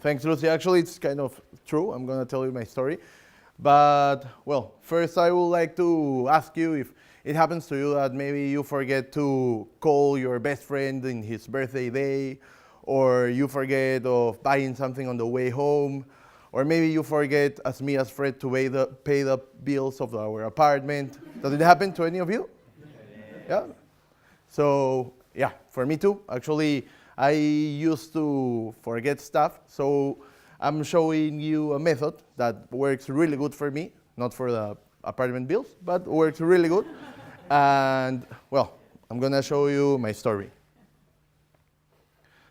Thanks, Lucy. Actually, it's kind of true. I'm going to tell you my story. But, well, first I would like to ask you if it happens to you that maybe you forget to call your best friend in his birthday day, or you forget of buying something on the way home, or maybe you forget, as me as Fred, to pay the bills of our apartment. Does it happen to any of you? Yeah? So, yeah, for me too. Actually, I used to forget stuff, so I'm showing you a method that works really good for me, not for the apartment bills, but works really good. And, well, I'm gonna show you my story.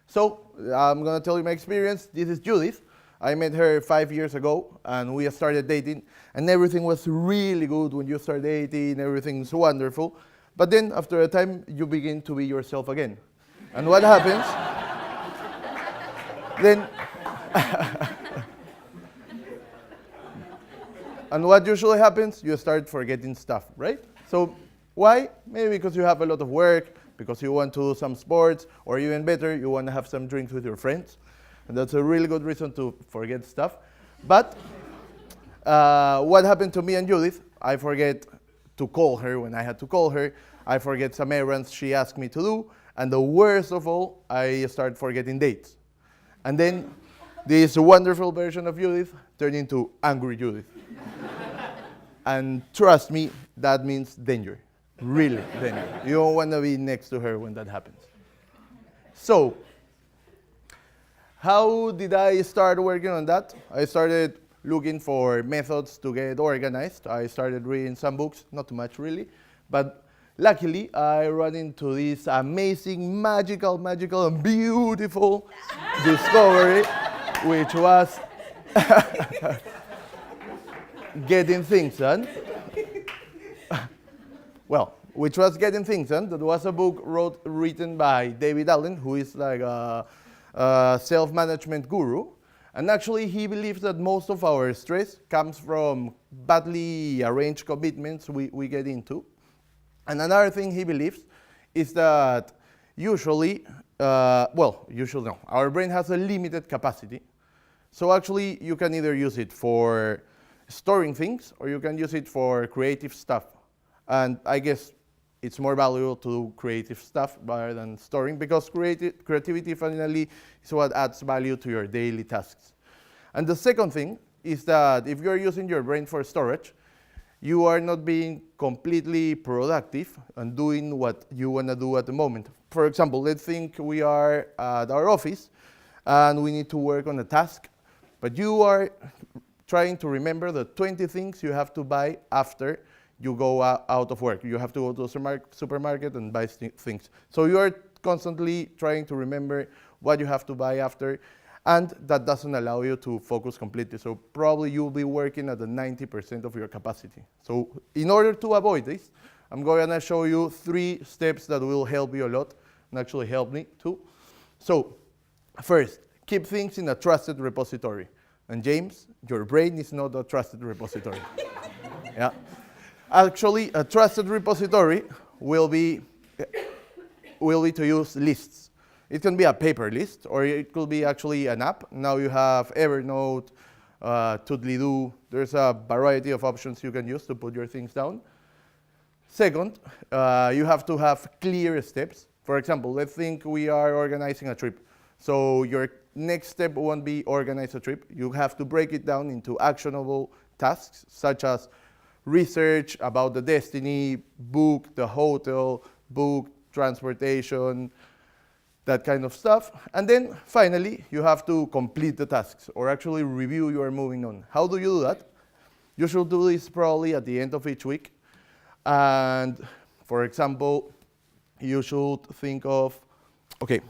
So, I'm gonna tell you my experience. This is Judith. I met her 5 years ago, and we started dating, and everything was really good when you start dating, everything's wonderful. But then, after a time, you begin to be yourself again. And what happens? Then, and what usually happens? You start forgetting stuff, right? So, why? Maybe because you have a lot of work, because you want to do some sports, or even better, you want to have some drinks with your friends. And that's a really good reason to forget stuff. But what happened to me and Judith? I forget to call her when I had to call her. I forget some errands she asked me to do. And the worst of all, I start forgetting dates. And then this wonderful version of Judith turned into angry Judith. And trust me, that means danger. Really danger. You don't want to be next to her when that happens. So, how did I start working on that? I started looking for methods to get organized. I started reading some books, not too much really, but luckily I ran into this amazing, magical, and beautiful discovery, which was getting things done. Well, which was Getting Things Done. That was a book written by David Allen, who is like a self-management guru. And actually, he believes that most of our stress comes from badly arranged commitments we get into. And another thing he believes is that usually no, our brain has a limited capacity. So actually, you can either use it for storing things, or you can use it for creative stuff. And I guess it's more valuable to do creative stuff rather than storing, because creativity finally is what adds value to your daily tasks. And the second thing is that if you're using your brain for storage, you are not being completely productive and doing what you want to do at the moment. For example, let's think we are at our office and we need to work on a task, but you are trying to remember the 20 things you have to buy after you go out of work. You have to go to a supermarket and buy things. So you are constantly trying to remember what you have to buy after, and that doesn't allow you to focus completely. So probably you'll be working at the 90% of your capacity. So in order to avoid this, I'm going to show you 3 steps that will help you a lot, and actually help me too. So first, keep things in a trusted repository. And James, your brain is not a trusted repository. Yeah. Actually, a trusted repository will be to use lists. It can be a paper list, or it could be actually an app. Now you have Evernote, Toodly-Doo. There's a variety of options you can use to put your things down. Second, you have to have clear steps. For example, let's think we are organizing a trip. So your next step won't be organize a trip. You have to break it down into actionable tasks, such as research about the destiny, book the hotel, book transportation, that kind of stuff. And then finally, you have to complete the tasks, or actually review you are moving on. How do you do that? You should do this probably at the end of each week. And for example, you should think of, okay,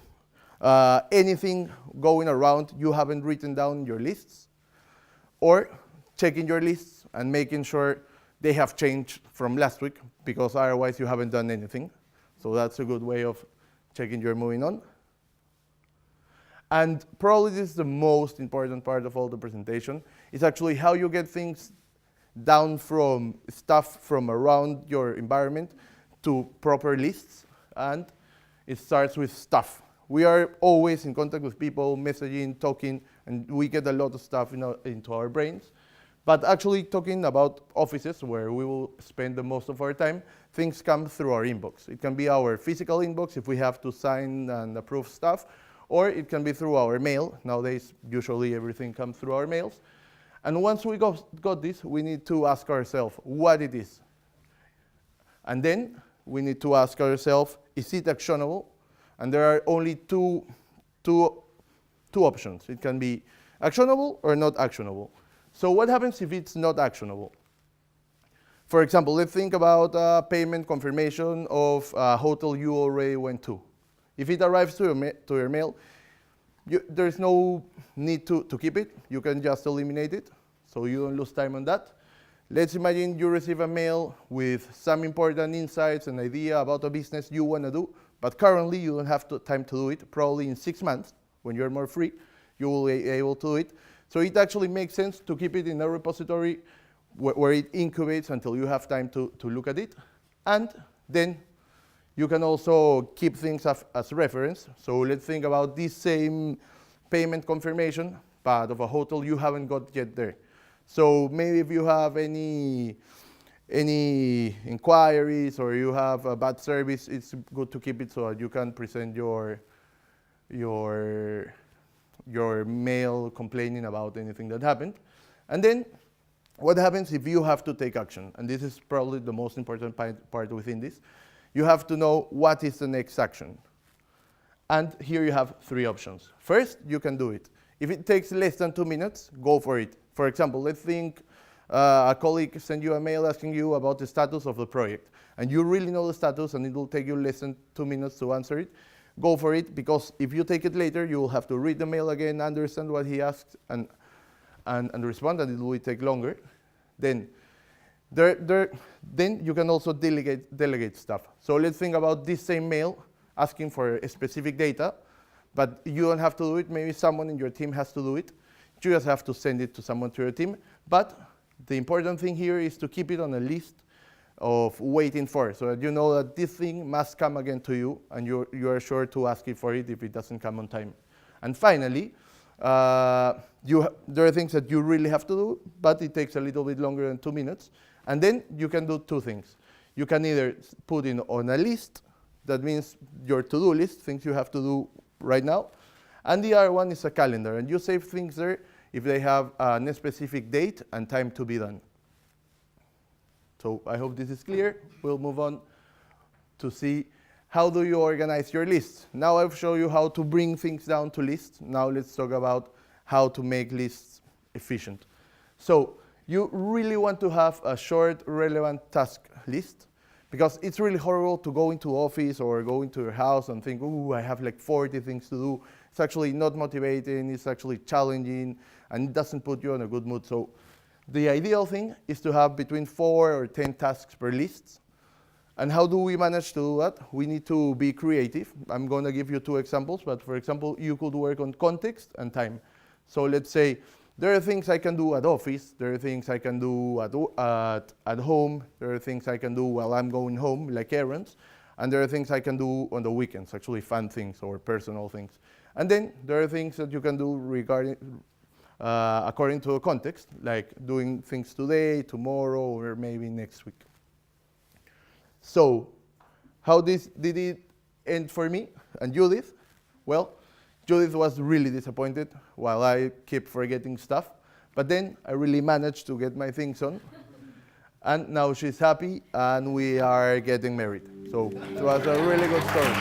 anything going around you haven't written down your lists, or checking your lists and making sure they have changed from last week, because otherwise you haven't done anything. So that's a good way of checking you're moving on. And probably this is the most important part of all the presentation. It's actually how you get things down from stuff from around your environment to proper lists. And it starts with stuff. We are always in contact with people, messaging, talking, and we get a lot of stuff into our brains. But actually talking about offices where we will spend the most of our time, things come through our inbox. It can be our physical inbox if we have to sign and approve stuff, or it can be through our mail. Nowadays, usually everything comes through our mails. And once we got this, we need to ask ourselves what it is. And then we need to ask ourselves, is it actionable? And there are only two options. It can be actionable or not actionable. So what happens if it's not actionable? For example, let's think about payment confirmation of a hotel you already went to. If it arrives to your mail, there's no need to keep it. You can just eliminate it, so you don't lose time on that. Let's imagine you receive a mail with some important insights and idea about a business you want to do, but currently you don't have time to do it. Probably in 6 months, when you're more free, you will be able to do it. So it actually makes sense to keep it in a repository where it incubates until you have time to look at it. And then you can also keep things as reference. So let's think about this same payment confirmation, but of a hotel you haven't got yet there. So maybe if you have any inquiries or you have a bad service, it's good to keep it so that you can present your mail complaining about anything that happened. And then what happens if you have to take action? And this is probably the most important part within this. You have to know what is the next action. And here you have 3 options. First, you can do it. If it takes less than 2 minutes, go for it. For example, let's think a colleague sent you a mail asking you about the status of the project. And you really know the status and it will take you less than 2 minutes to answer it. Go for it, because if you take it later, you will have to read the mail again, understand what he asked, and respond, and it will take longer. Then you can also delegate stuff. So let's think about this same mail asking for a specific data, but you don't have to do it. Maybe someone in your team has to do it. You just have to send it to someone to your team. But the important thing here is to keep it on a list of waiting for, so that you know that this thing must come again to you, and you are sure to ask it for it if it doesn't come on time. And finally, there are things that you really have to do, but it takes a little bit longer than 2 minutes. And then you can do 2 things. You can either put it on a list, that means your to-do list, things you have to do right now. And the other one is a calendar, and you save things there if they have a specific date and time to be done. So I hope this is clear. We'll move on to see how do you organize your lists. Now I've shown you how to bring things down to lists. Now let's talk about how to make lists efficient. So you really want to have a short, relevant task list, because it's really horrible to go into office or go into your house and think, oh, I have like 40 things to do. It's actually not motivating, it's actually challenging, and it doesn't put you in a good mood. So the ideal thing is to have between 4 or 10 tasks per list. And how do we manage to do that? We need to be creative. I'm going to give you 2 examples, but for example, you could work on context and time. So let's say there are things I can do at office, there are things I can do at home, there are things I can do while I'm going home, like errands, and there are things I can do on the weekends, actually fun things or personal things. And then there are things that you can do according to the context, like doing things today, tomorrow, or maybe next week. So how did it end for me and Judith? Well, Judith was really disappointed while I kept forgetting stuff, but then I really managed to get my things on, and now she's happy and we are getting married. So it was a really good story.